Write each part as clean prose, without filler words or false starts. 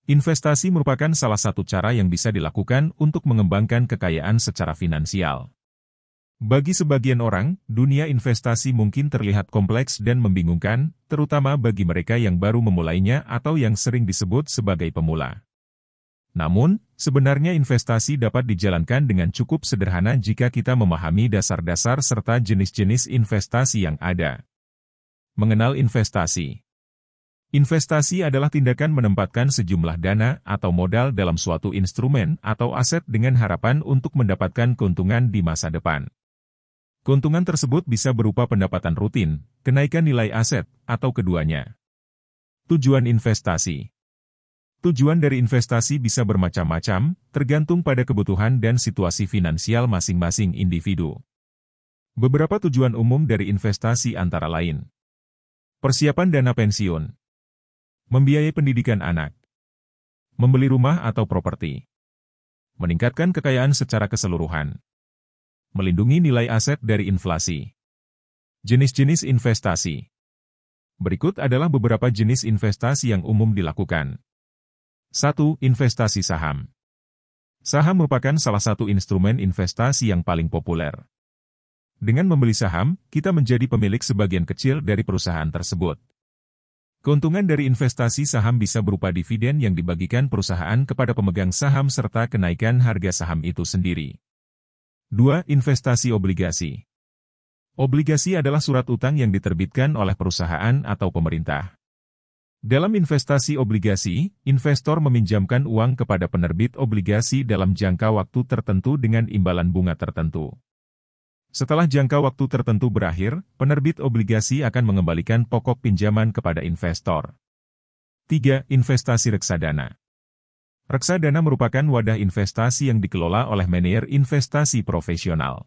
Investasi merupakan salah satu cara yang bisa dilakukan untuk mengembangkan kekayaan secara finansial. Bagi sebagian orang, dunia investasi mungkin terlihat kompleks dan membingungkan, terutama bagi mereka yang baru memulainya atau yang sering disebut sebagai pemula. Namun, sebenarnya investasi dapat dijalankan dengan cukup sederhana jika kita memahami dasar-dasar serta jenis-jenis investasi yang ada. Mengenal investasi. Investasi adalah tindakan menempatkan sejumlah dana atau modal dalam suatu instrumen atau aset dengan harapan untuk mendapatkan keuntungan di masa depan. Keuntungan tersebut bisa berupa pendapatan rutin, kenaikan nilai aset, atau keduanya. Tujuan investasi. Tujuan dari investasi bisa bermacam-macam, tergantung pada kebutuhan dan situasi finansial masing-masing individu. Beberapa tujuan umum dari investasi antara lain: persiapan dana pensiun, membiayai pendidikan anak, membeli rumah atau properti, meningkatkan kekayaan secara keseluruhan, melindungi nilai aset dari inflasi. Jenis-jenis investasi. Berikut adalah beberapa jenis investasi yang umum dilakukan. 1. Investasi saham. Saham merupakan salah satu instrumen investasi yang paling populer. Dengan membeli saham, kita menjadi pemilik sebagian kecil dari perusahaan tersebut. Keuntungan dari investasi saham bisa berupa dividen yang dibagikan perusahaan kepada pemegang saham serta kenaikan harga saham itu sendiri. 2. Investasi obligasi. Obligasi adalah surat utang yang diterbitkan oleh perusahaan atau pemerintah. Dalam investasi obligasi, investor meminjamkan uang kepada penerbit obligasi dalam jangka waktu tertentu dengan imbalan bunga tertentu. Setelah jangka waktu tertentu berakhir, penerbit obligasi akan mengembalikan pokok pinjaman kepada investor. 3. Investasi reksadana. Reksadana merupakan wadah investasi yang dikelola oleh manajer investasi profesional.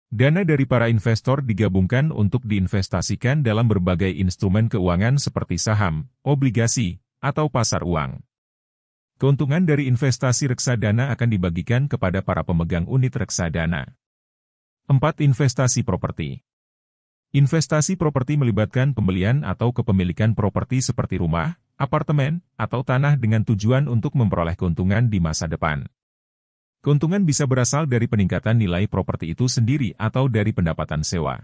Dana dari para investor digabungkan untuk diinvestasikan dalam berbagai instrumen keuangan seperti saham, obligasi, atau pasar uang. Keuntungan dari investasi reksadana akan dibagikan kepada para pemegang unit reksadana. 4. Investasi properti. Investasi properti melibatkan pembelian atau kepemilikan properti seperti rumah, apartemen, atau tanah dengan tujuan untuk memperoleh keuntungan di masa depan. Keuntungan bisa berasal dari peningkatan nilai properti itu sendiri atau dari pendapatan sewa.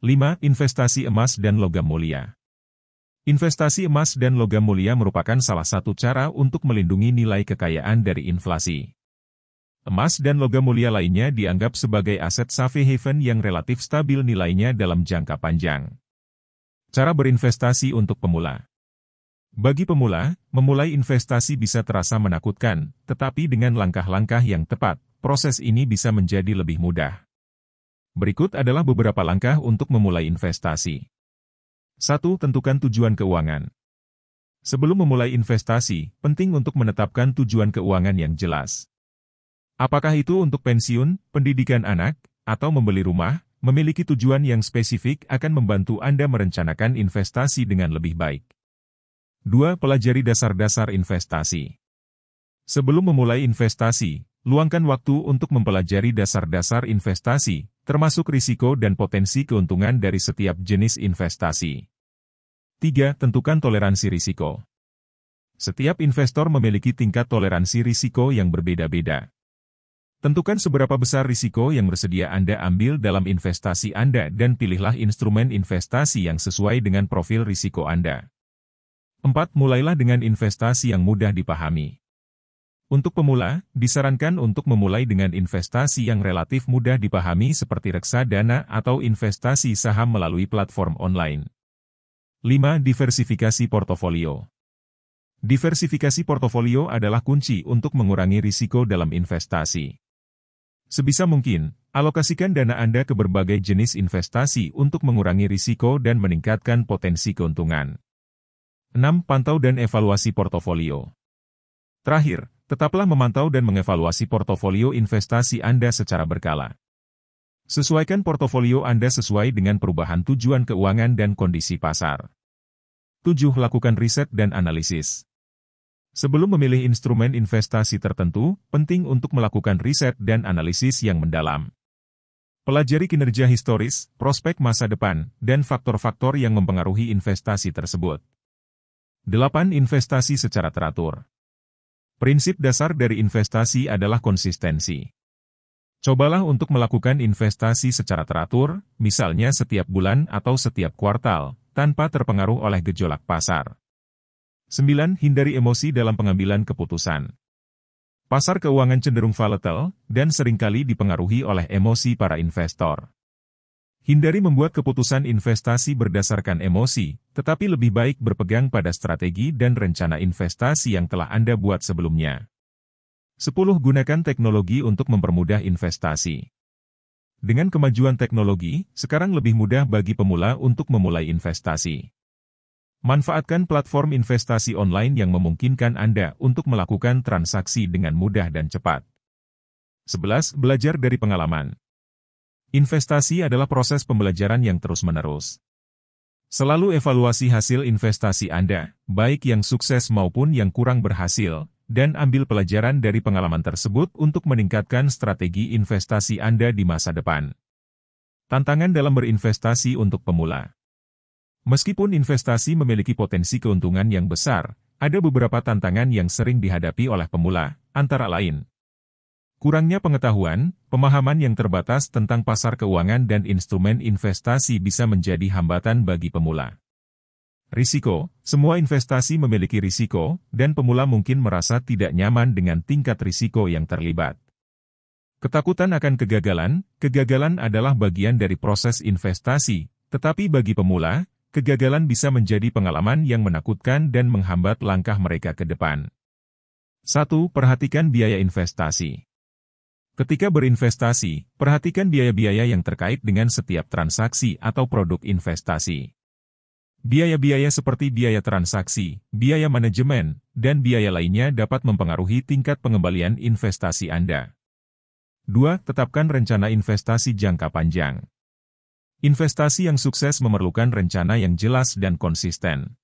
5. Investasi emas dan logam mulia. Investasi emas dan logam mulia merupakan salah satu cara untuk melindungi nilai kekayaan dari inflasi. Emas dan logam mulia lainnya dianggap sebagai aset safe haven yang relatif stabil nilainya dalam jangka panjang. Cara berinvestasi untuk pemula. Bagi pemula, memulai investasi bisa terasa menakutkan, tetapi dengan langkah-langkah yang tepat, proses ini bisa menjadi lebih mudah. Berikut adalah beberapa langkah untuk memulai investasi. 1. Tentukan tujuan keuangan. Sebelum memulai investasi, penting untuk menetapkan tujuan keuangan yang jelas. Apakah itu untuk pensiun, pendidikan anak, atau membeli rumah? Memiliki tujuan yang spesifik akan membantu Anda merencanakan investasi dengan lebih baik. 2. Pelajari dasar-dasar investasi. Sebelum memulai investasi, luangkan waktu untuk mempelajari dasar-dasar investasi, termasuk risiko dan potensi keuntungan dari setiap jenis investasi. 3. Tentukan toleransi risiko. Setiap investor memiliki tingkat toleransi risiko yang berbeda-beda. Tentukan seberapa besar risiko yang bersedia Anda ambil dalam investasi Anda dan pilihlah instrumen investasi yang sesuai dengan profil risiko Anda. 4. Mulailah dengan investasi yang mudah dipahami. Untuk pemula, disarankan untuk memulai dengan investasi yang relatif mudah dipahami seperti reksadana atau investasi saham melalui platform online. 5. Diversifikasi portofolio. Diversifikasi portofolio adalah kunci untuk mengurangi risiko dalam investasi. Sebisa mungkin, alokasikan dana Anda ke berbagai jenis investasi untuk mengurangi risiko dan meningkatkan potensi keuntungan. 6. Pantau dan evaluasi portofolio. Terakhir, tetaplah memantau dan mengevaluasi portofolio investasi Anda secara berkala. Sesuaikan portofolio Anda sesuai dengan perubahan tujuan keuangan dan kondisi pasar. 7. Lakukan riset dan analisis. Sebelum memilih instrumen investasi tertentu, penting untuk melakukan riset dan analisis yang mendalam. Pelajari kinerja historis, prospek masa depan, dan faktor-faktor yang mempengaruhi investasi tersebut. 8. Investasi secara teratur. Prinsip dasar dari investasi adalah konsistensi. Cobalah untuk melakukan investasi secara teratur, misalnya setiap bulan atau setiap kuartal, tanpa terpengaruh oleh gejolak pasar. 9. Hindari emosi dalam pengambilan keputusan. Pasar keuangan cenderung volatile dan seringkali dipengaruhi oleh emosi para investor. Hindari membuat keputusan investasi berdasarkan emosi, tetapi lebih baik berpegang pada strategi dan rencana investasi yang telah Anda buat sebelumnya. 10. Gunakan teknologi untuk mempermudah investasi. Dengan kemajuan teknologi, sekarang lebih mudah bagi pemula untuk memulai investasi. Manfaatkan platform investasi online yang memungkinkan Anda untuk melakukan transaksi dengan mudah dan cepat. 11. Belajar dari pengalaman. Investasi adalah proses pembelajaran yang terus-menerus. Selalu evaluasi hasil investasi Anda, baik yang sukses maupun yang kurang berhasil, dan ambil pelajaran dari pengalaman tersebut untuk meningkatkan strategi investasi Anda di masa depan. Tantangan dalam berinvestasi untuk pemula. Meskipun investasi memiliki potensi keuntungan yang besar, ada beberapa tantangan yang sering dihadapi oleh pemula, antara lain kurangnya pengetahuan, pemahaman yang terbatas tentang pasar keuangan dan instrumen investasi bisa menjadi hambatan bagi pemula. Risiko, semua investasi memiliki risiko, dan pemula mungkin merasa tidak nyaman dengan tingkat risiko yang terlibat. Ketakutan akan kegagalan, kegagalan adalah bagian dari proses investasi, tetapi bagi pemula, kegagalan bisa menjadi pengalaman yang menakutkan dan menghambat langkah mereka ke depan. 1. Perhatikan biaya investasi. Ketika berinvestasi, perhatikan biaya-biaya yang terkait dengan setiap transaksi atau produk investasi. Biaya-biaya seperti biaya transaksi, biaya manajemen, dan biaya lainnya dapat mempengaruhi tingkat pengembalian investasi Anda. 2. Tetapkan rencana investasi jangka panjang. Investasi yang sukses memerlukan rencana yang jelas dan konsisten.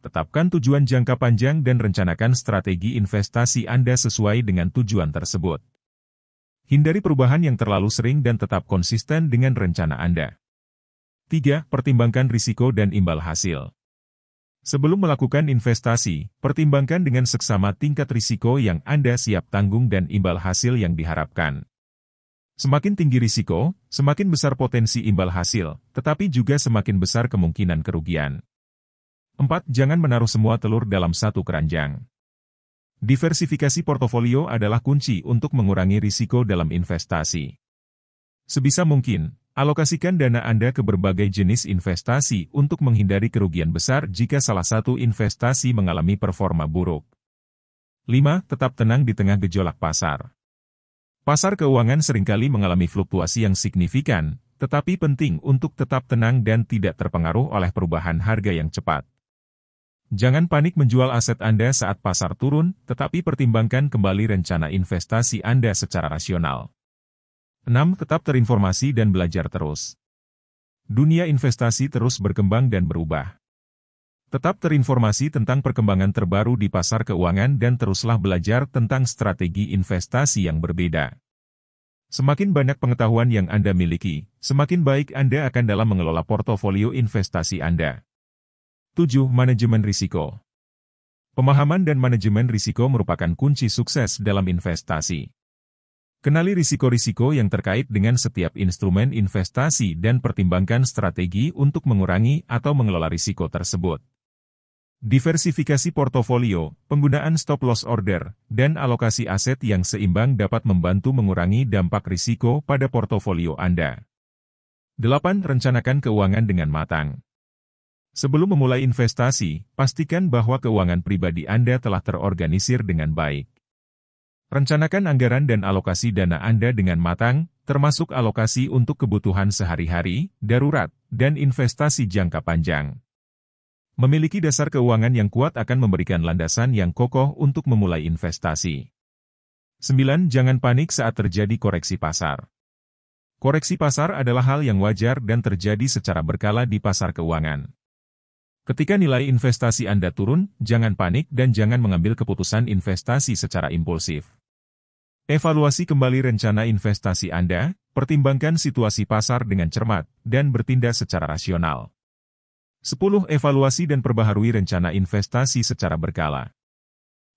Tetapkan tujuan jangka panjang dan rencanakan strategi investasi Anda sesuai dengan tujuan tersebut. Hindari perubahan yang terlalu sering dan tetap konsisten dengan rencana Anda. 3. Pertimbangkan risiko dan imbal hasil. Sebelum melakukan investasi, pertimbangkan dengan seksama tingkat risiko yang Anda siap tanggung dan imbal hasil yang diharapkan. Semakin tinggi risiko, semakin besar potensi imbal hasil, tetapi juga semakin besar kemungkinan kerugian. 4. Jangan menaruh semua telur dalam satu keranjang. Diversifikasi portofolio adalah kunci untuk mengurangi risiko dalam investasi. Sebisa mungkin, alokasikan dana Anda ke berbagai jenis investasi untuk menghindari kerugian besar jika salah satu investasi mengalami performa buruk. 5. Tetap tenang di tengah gejolak pasar. Pasar keuangan seringkali mengalami fluktuasi yang signifikan, tetapi penting untuk tetap tenang dan tidak terpengaruh oleh perubahan harga yang cepat. Jangan panik menjual aset Anda saat pasar turun, tetapi pertimbangkan kembali rencana investasi Anda secara rasional. 6. Tetap terinformasi dan belajar terus. Dunia investasi terus berkembang dan berubah. Tetap terinformasi tentang perkembangan terbaru di pasar keuangan dan teruslah belajar tentang strategi investasi yang berbeda. Semakin banyak pengetahuan yang Anda miliki, semakin baik Anda akan dalam mengelola portofolio investasi Anda. 7. Manajemen risiko. Pemahaman dan manajemen risiko merupakan kunci sukses dalam investasi. Kenali risiko-risiko yang terkait dengan setiap instrumen investasi dan pertimbangkan strategi untuk mengurangi atau mengelola risiko tersebut. Diversifikasi portofolio, penggunaan stop loss order, dan alokasi aset yang seimbang dapat membantu mengurangi dampak risiko pada portofolio Anda. 8. Rencanakan keuangan dengan matang. Sebelum memulai investasi, pastikan bahwa keuangan pribadi Anda telah terorganisir dengan baik. Rencanakan anggaran dan alokasi dana Anda dengan matang, termasuk alokasi untuk kebutuhan sehari-hari, darurat, dan investasi jangka panjang. Memiliki dasar keuangan yang kuat akan memberikan landasan yang kokoh untuk memulai investasi. 9. Jangan panik saat terjadi koreksi pasar. Koreksi pasar adalah hal yang wajar dan terjadi secara berkala di pasar keuangan. Ketika nilai investasi Anda turun, jangan panik dan jangan mengambil keputusan investasi secara impulsif. Evaluasi kembali rencana investasi Anda, pertimbangkan situasi pasar dengan cermat, dan bertindak secara rasional. 10. Evaluasi dan perbaharui rencana investasi secara berkala.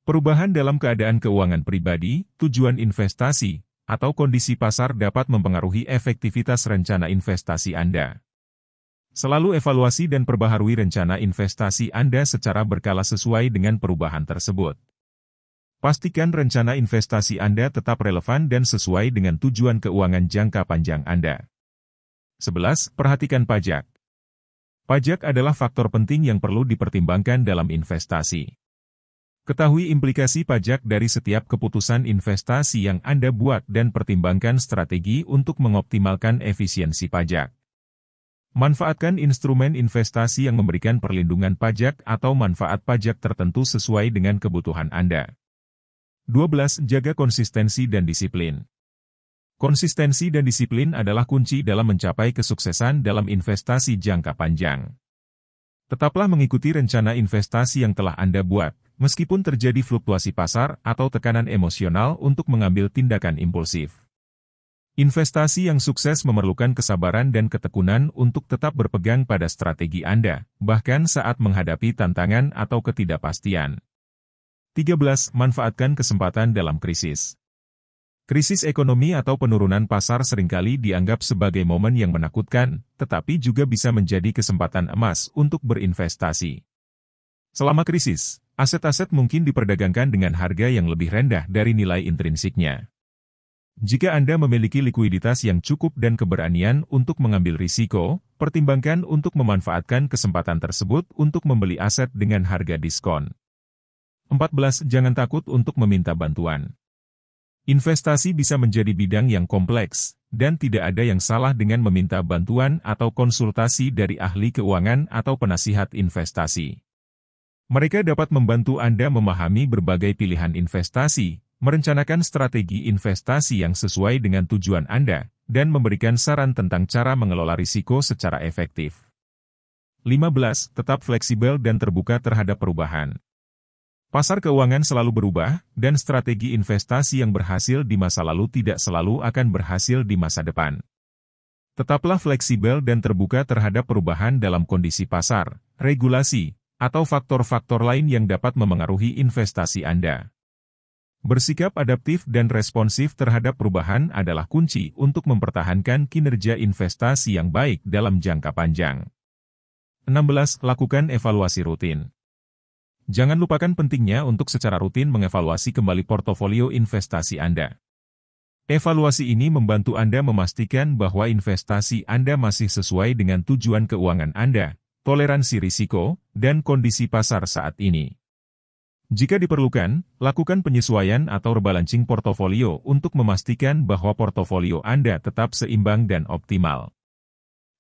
Perubahan dalam keadaan keuangan pribadi, tujuan investasi, atau kondisi pasar dapat mempengaruhi efektivitas rencana investasi Anda. Selalu evaluasi dan perbaharui rencana investasi Anda secara berkala sesuai dengan perubahan tersebut. Pastikan rencana investasi Anda tetap relevan dan sesuai dengan tujuan keuangan jangka panjang Anda. 11. Perhatikan pajak. Pajak adalah faktor penting yang perlu dipertimbangkan dalam investasi. Ketahui implikasi pajak dari setiap keputusan investasi yang Anda buat dan pertimbangkan strategi untuk mengoptimalkan efisiensi pajak. Manfaatkan instrumen investasi yang memberikan perlindungan pajak atau manfaat pajak tertentu sesuai dengan kebutuhan Anda. 12. Jaga konsistensi dan disiplin. Konsistensi dan disiplin adalah kunci dalam mencapai kesuksesan dalam investasi jangka panjang. Tetaplah mengikuti rencana investasi yang telah Anda buat, meskipun terjadi fluktuasi pasar atau tekanan emosional untuk mengambil tindakan impulsif. Investasi yang sukses memerlukan kesabaran dan ketekunan untuk tetap berpegang pada strategi Anda, bahkan saat menghadapi tantangan atau ketidakpastian. 13. Manfaatkan kesempatan dalam krisis. Krisis ekonomi atau penurunan pasar seringkali dianggap sebagai momen yang menakutkan, tetapi juga bisa menjadi kesempatan emas untuk berinvestasi. Selama krisis, aset-aset mungkin diperdagangkan dengan harga yang lebih rendah dari nilai intrinsiknya. Jika Anda memiliki likuiditas yang cukup dan keberanian untuk mengambil risiko, pertimbangkan untuk memanfaatkan kesempatan tersebut untuk membeli aset dengan harga diskon. 14. Jangan takut untuk meminta bantuan. Investasi bisa menjadi bidang yang kompleks, dan tidak ada yang salah dengan meminta bantuan atau konsultasi dari ahli keuangan atau penasihat investasi. Mereka dapat membantu Anda memahami berbagai pilihan investasi, merencanakan strategi investasi yang sesuai dengan tujuan Anda, dan memberikan saran tentang cara mengelola risiko secara efektif. 15. Tetap fleksibel dan terbuka terhadap perubahan. Pasar keuangan selalu berubah, dan strategi investasi yang berhasil di masa lalu tidak selalu akan berhasil di masa depan. Tetaplah fleksibel dan terbuka terhadap perubahan dalam kondisi pasar, regulasi, atau faktor-faktor lain yang dapat memengaruhi investasi Anda. Bersikap adaptif dan responsif terhadap perubahan adalah kunci untuk mempertahankan kinerja investasi yang baik dalam jangka panjang. 16. Lakukan evaluasi rutin. Jangan lupakan pentingnya untuk secara rutin mengevaluasi kembali portofolio investasi Anda. Evaluasi ini membantu Anda memastikan bahwa investasi Anda masih sesuai dengan tujuan keuangan Anda, toleransi risiko, dan kondisi pasar saat ini. Jika diperlukan, lakukan penyesuaian atau rebalancing portofolio untuk memastikan bahwa portofolio Anda tetap seimbang dan optimal.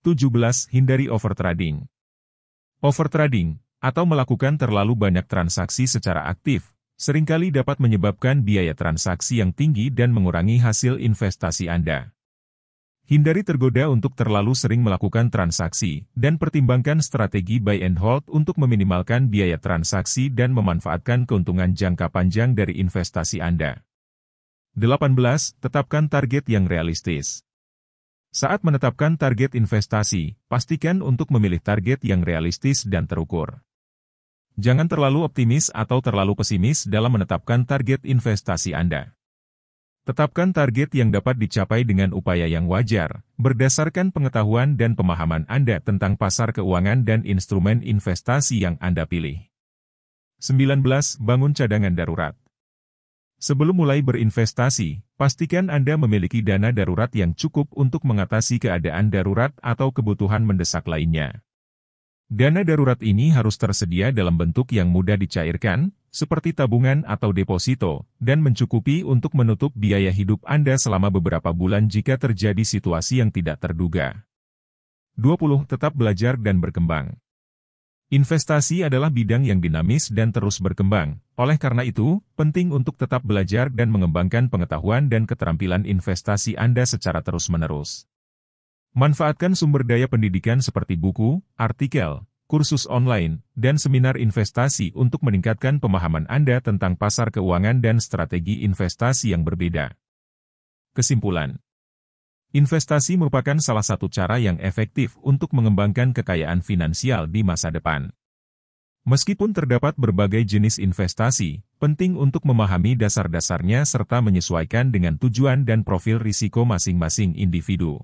17. Hindari overtrading. Overtrading, atau melakukan terlalu banyak transaksi secara aktif, seringkali dapat menyebabkan biaya transaksi yang tinggi dan mengurangi hasil investasi Anda. Hindari tergoda untuk terlalu sering melakukan transaksi, dan pertimbangkan strategi buy and hold untuk meminimalkan biaya transaksi dan memanfaatkan keuntungan jangka panjang dari investasi Anda. 18. Tetapkan target yang realistis. Saat menetapkan target investasi, pastikan untuk memilih target yang realistis dan terukur. Jangan terlalu optimis atau terlalu pesimis dalam menetapkan target investasi Anda. Tetapkan target yang dapat dicapai dengan upaya yang wajar, berdasarkan pengetahuan dan pemahaman Anda tentang pasar keuangan dan instrumen investasi yang Anda pilih. 19. Bangun cadangan darurat. Sebelum mulai berinvestasi, pastikan Anda memiliki dana darurat yang cukup untuk mengatasi keadaan darurat atau kebutuhan mendesak lainnya. Dana darurat ini harus tersedia dalam bentuk yang mudah dicairkan, seperti tabungan atau deposito, dan mencukupi untuk menutup biaya hidup Anda selama beberapa bulan jika terjadi situasi yang tidak terduga. 20. Tetap belajar dan berkembang. Investasi adalah bidang yang dinamis dan terus berkembang, oleh karena itu, penting untuk tetap belajar dan mengembangkan pengetahuan dan keterampilan investasi Anda secara terus-menerus. Manfaatkan sumber daya pendidikan seperti buku, artikel, kursus online, dan seminar investasi untuk meningkatkan pemahaman Anda tentang pasar keuangan dan strategi investasi yang berbeda. Kesimpulan: Investasi merupakan salah satu cara yang efektif untuk mengembangkan kekayaan finansial di masa depan. Meskipun terdapat berbagai jenis investasi, penting untuk memahami dasar-dasarnya serta menyesuaikan dengan tujuan dan profil risiko masing-masing individu.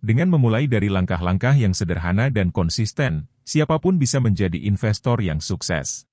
Dengan memulai dari langkah-langkah yang sederhana dan konsisten, siapapun bisa menjadi investor yang sukses.